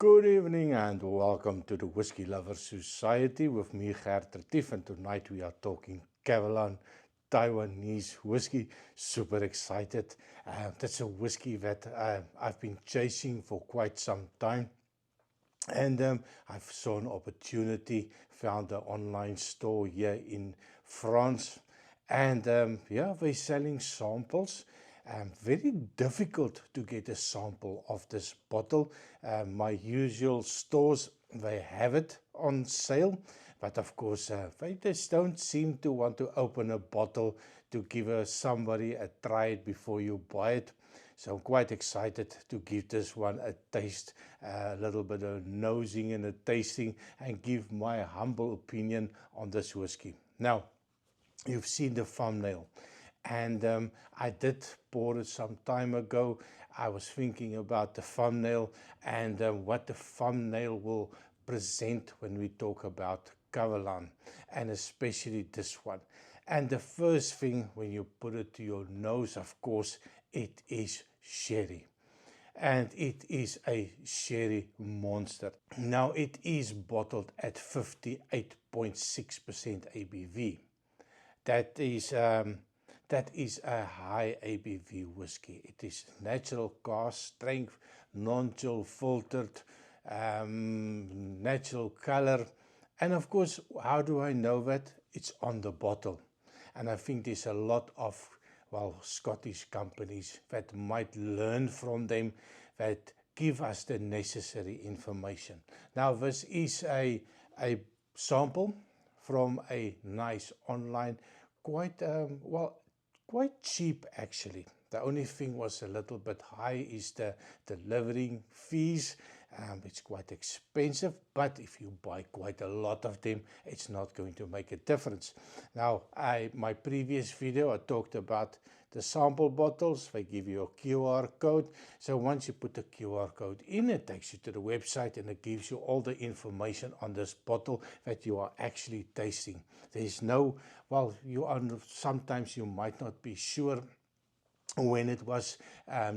Good evening and welcome to the Whiskey Lovers Society with me, Gert Retief, and tonight we are talking Kavalan Taiwanese whiskey. Super excited. That's a whiskey that I've been chasing for quite some time. And I saw an opportunity, found an online store here in France. And yeah, they're selling samples. Very difficult to get a sample of this bottle. My usual stores, they have it on sale. But of course, they just don't seem to want to open a bottle to give somebody a try it before you buy it. So I'm quite excited to give this one a taste, a little bit of nosing and a tasting, and give my humble opinion on this whiskey. Now, you've seen the thumbnail, and I did pour it some time ago. I was thinking about the thumbnail and what the thumbnail will present when we talk about Kavalan, and especially this one. And the first thing when you put it to your nose, of course, it is sherry. And it is a sherry monster. Now, it is bottled at 58.6% ABV. That is a high ABV whiskey. It is natural cask strength, non-chill filtered, natural color. And of course, how do I know that? It's on the bottle. And I think there's a lot of, Scottish companies that might learn from them, that give us the necessary information. Now, this is a sample from a nice online, quite cheap actually. The only thing was a little bit high is the delivering fees. It's quite expensive, but if you buy quite a lot of them, it's not going to make a difference. Now, my previous video, I talked about the sample bottles. They give you a QR code. So once you put the QR code in, it takes you to the website and it gives you all the information on this bottle that you are actually tasting. There's no, sometimes you might not be sure when it was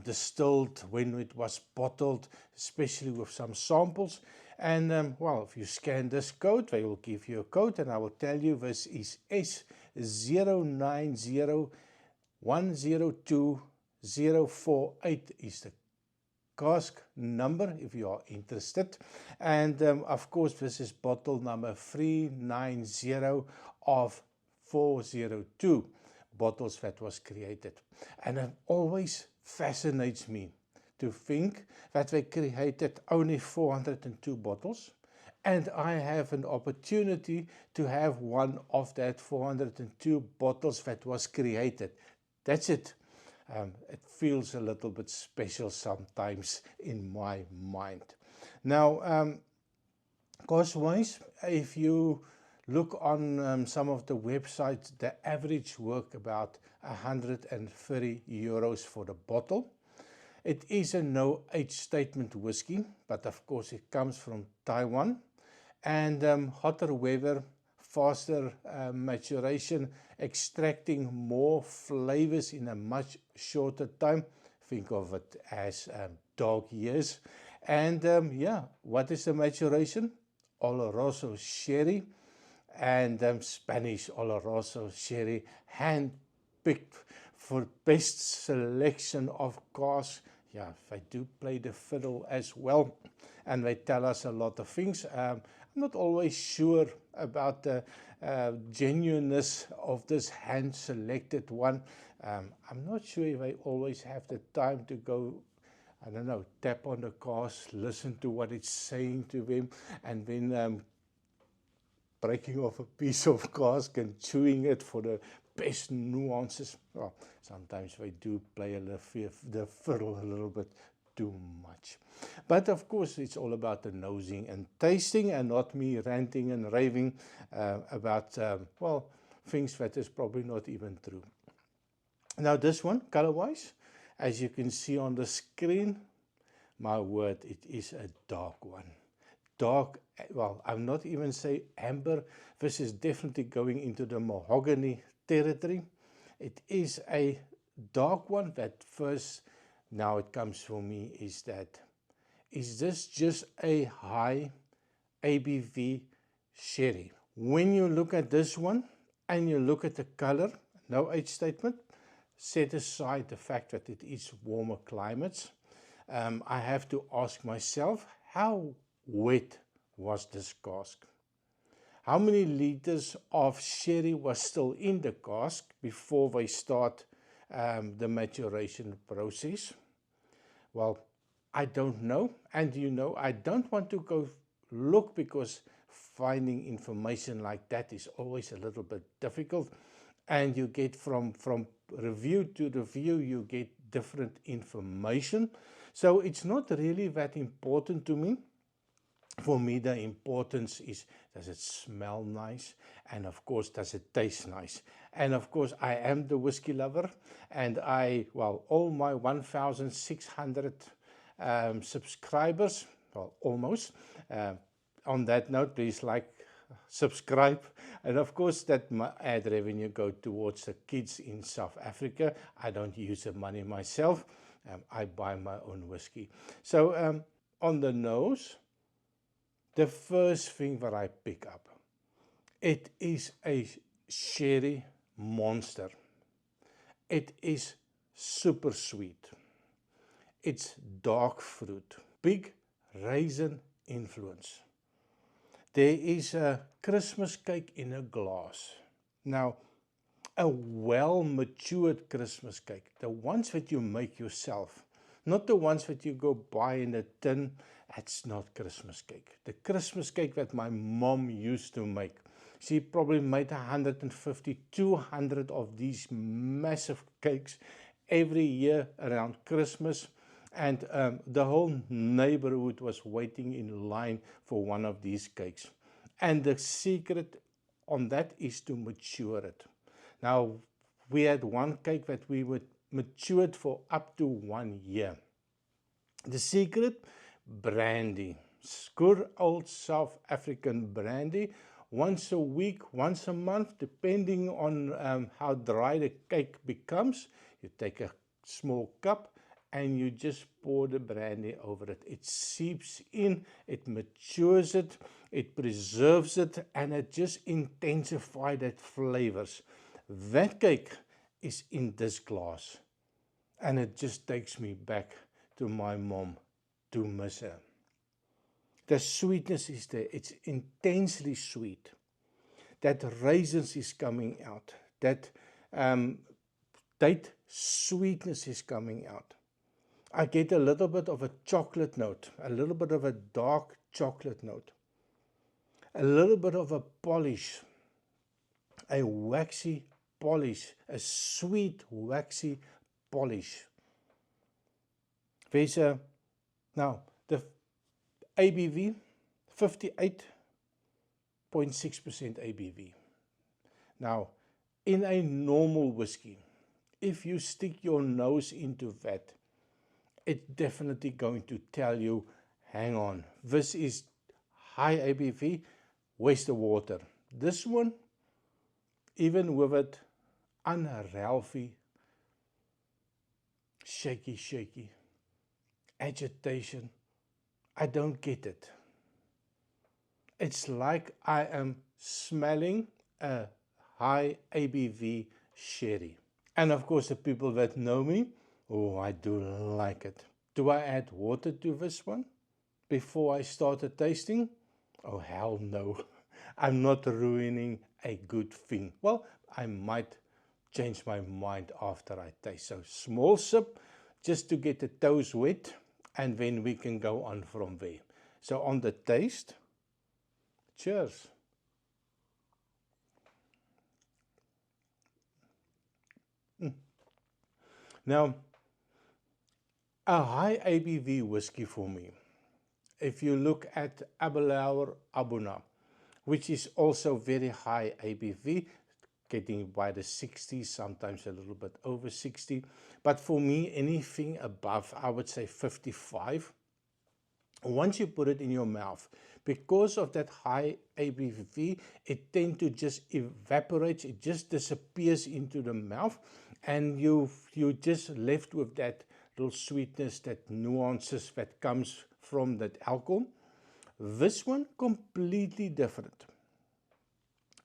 distilled, when it was bottled, especially with some samples. And if you scan this code, they will give you a code, and I will tell you this is S0901020048 is the cask number if you are interested. And of course, this is bottle number 390 of 402 bottles that was created. And it always fascinates me to think that they created only 402 bottles, and I have an opportunity to have one of that 402 bottles that was created. That's it. It feels a little bit special sometimes in my mind. Now, cost-wise, if you look on some of the websites, the average work about 130 euros for the bottle. It is a no age statement whiskey, but of course it comes from Taiwan, and hotter weather, faster maturation, extracting more flavors in a much shorter time. Think of it as dog years. And what is the maturation? Oloroso sherry and Spanish Oloroso sherry, hand-picked for best selection of casks. Yeah, they do play the fiddle as well, and they tell us a lot of things. I'm not always sure about the genuineness of this hand-selected one. I'm not sure if I always have the time to go, I don't know, tap on the cask, listen to what it's saying to them, and then breaking off a piece of cask and chewing it for the best nuances. Well, sometimes they do play the fiddle a little bit too much. But of course, it's all about the nosing and tasting, and not me ranting and raving about, things that is probably not even true. Now, this one, color-wise, as you can see on the screen, my word, it is a dark one. Dark, I'm not even say amber. This is definitely going into the mahogany territory. It is a dark one. That first, now it comes for me, is that is this just a high ABV sherry? When you look at this one and you look at the color, no age statement, set aside the fact that it is warmer climates, I have to ask myself, how wet was this cask? How many liters of sherry was still in the cask before we start the maturation process? Well, I don't know, and I don't want to go look, because finding information like that is always a little bit difficult, and you get from review to review, you get different information. So it's not really that important to me. For me, the importance is, does it smell nice? And of course, does it taste nice? And of course, I am the whiskey lover, and all my 1,600 subscribers, well, almost. On that note, please like, subscribe, and of course that my ad revenue go towards the kids in South Africa. I don't use the money myself. I buy my own whiskey. So on the nose, the first thing that I pick up, it is a sherry monster. It is super sweet. It's dark fruit, big raisin influence. There is a Christmas cake in a glass. Now, a well-matured Christmas cake, the ones that you make yourself, not the ones that you go buy in a tin, that's not Christmas cake. The Christmas cake that my mom used to make, she probably made 150, 200 of these massive cakes every year around Christmas. And the whole neighborhood was waiting in line for one of these cakes. And the secret on that is to mature it. Now, we had one cake that we would mature it for up to 1 year. The secret, brandy. Good old South African brandy. Once a week, once a month, depending on how dry the cake becomes, you take a small cup, and you just pour the brandy over it. It seeps in, it matures it, it preserves it, and it just intensifies that flavors. That cake is in this glass, and it just takes me back to my mom, to miss her. The sweetness is there. It's intensely sweet. That raisins is coming out. That date sweetness is coming out. I get a little bit of a chocolate note, a little bit of a dark chocolate note, a little bit of a polish, a waxy polish, a sweet waxy polish. There's now the ABV, 58.6% ABV. Now, in a normal whiskey, if you stick your nose into that, it's definitely going to tell you, hang on, this is high ABV, where's the water? This one, even with it unhealthy, shaky, agitation, I don't get it. It's like I am smelling a high ABV sherry. And of course, the people that know me, oh, I do like it. Do I add water to this one before I start the tasting? Oh, hell no. I'm not ruining a good thing. Well, I might change my mind after I taste. So small sip, just to get the toes wet, and then we can go on from there. So on the taste, cheers. Now, a high ABV whiskey for me, if you look at Abelauer Abuna, which is also very high ABV, getting by the 60s, sometimes a little bit over 60. But for me, anything above, I would say 55. Once you put it in your mouth, because of that high ABV, it tends to just evaporate, it just disappears into the mouth, and you're just left with that little sweetness, that nuances that comes from that alcohol. This one, completely different.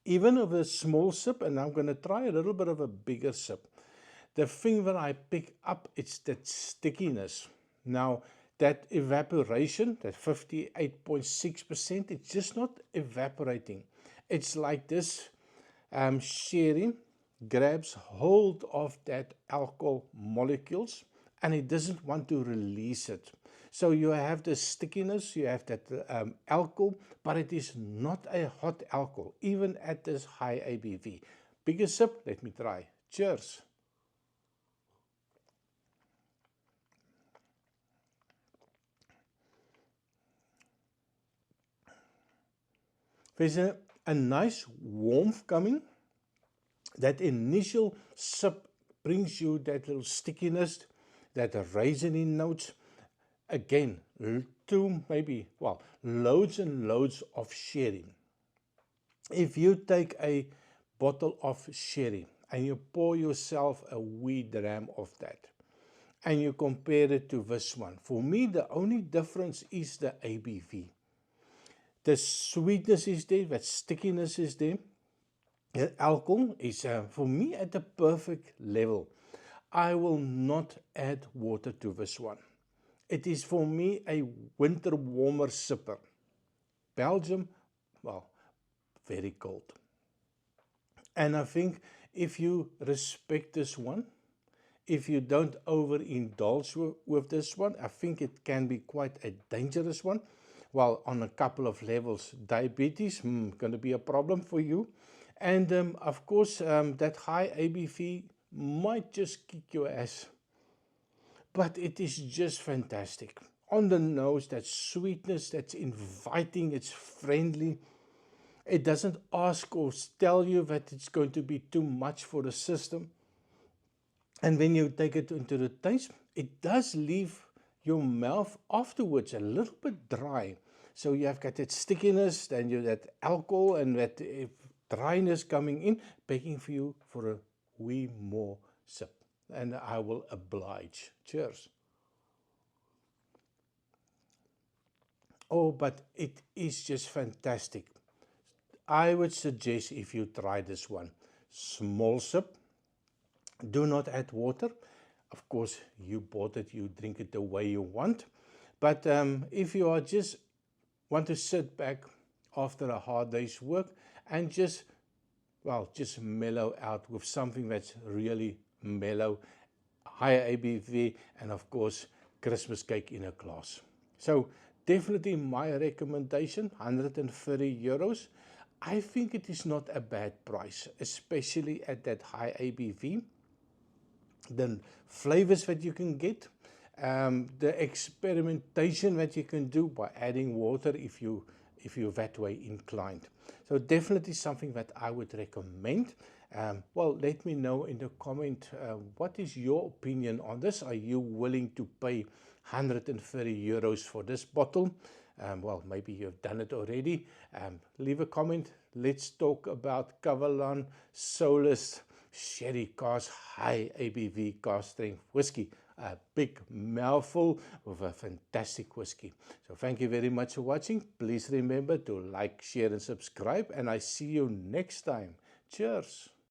Even with a small sip, and I'm going to try a little bit of a bigger sip, the thing that I pick up, it's that stickiness. Now, that evaporation, that 58.6%, it's just not evaporating. It's like this sherry grabs hold of that alcohol molecules and it doesn't want to release it. So you have the stickiness, you have that alcohol, but it is not a hot alcohol, even at this high ABV. Bigger sip, let me try. Cheers. There's a nice warmth coming. That initial sip brings you that little stickiness, that raisiny notes. Again, loads and loads of sherry. If you take a bottle of sherry and you pour yourself a wee dram of that, and you compare it to this one, for me, the only difference is the ABV. The sweetness is there, that stickiness is there. The alcohol is, for me, at the perfect level. I will not add water to this one. It is for me a winter warmer sipper. Belgium, well, very cold. And I think if you respect this one, if you don't overindulge with this one, I think it can be quite a dangerous one. Well, on a couple of levels, diabetes, going to be a problem for you. And of course, that high ABV might just kick your ass. But it is just fantastic. On the nose, that sweetness, that's inviting, it's friendly. It doesn't ask or tell you that it's going to be too much for the system. And when you take it into the taste, it does leave your mouth afterwards a little bit dry. So you have got that stickiness, then you that alcohol and that dryness coming in, begging for you for a wee more sip. And I will oblige. Cheers. Oh, but it is just fantastic. I would suggest if you try this one, small sip, do not add water. Of course, you bought it, you drink it the way you want. But if you are just want to sit back after a hard day's work and just mellow out with something that's really mellow, higher ABV, and of course, Christmas cake in a glass. So definitely my recommendation, 130 euros. I think it is not a bad price, especially at that high ABV. The flavors that you can get, the experimentation that you can do by adding water if you're that way inclined. So definitely something that I would recommend. Well, let me know in the comment, what is your opinion on this? Are you willing to pay 130 euros for this bottle? Well, maybe you've done it already. Leave a comment. Let's talk about Kavalan Solist Sherry cask, high ABV cask strength whiskey. A big mouthful with a fantastic whiskey. So thank you very much for watching. Please remember to like, share and subscribe, and I see you next time. Cheers.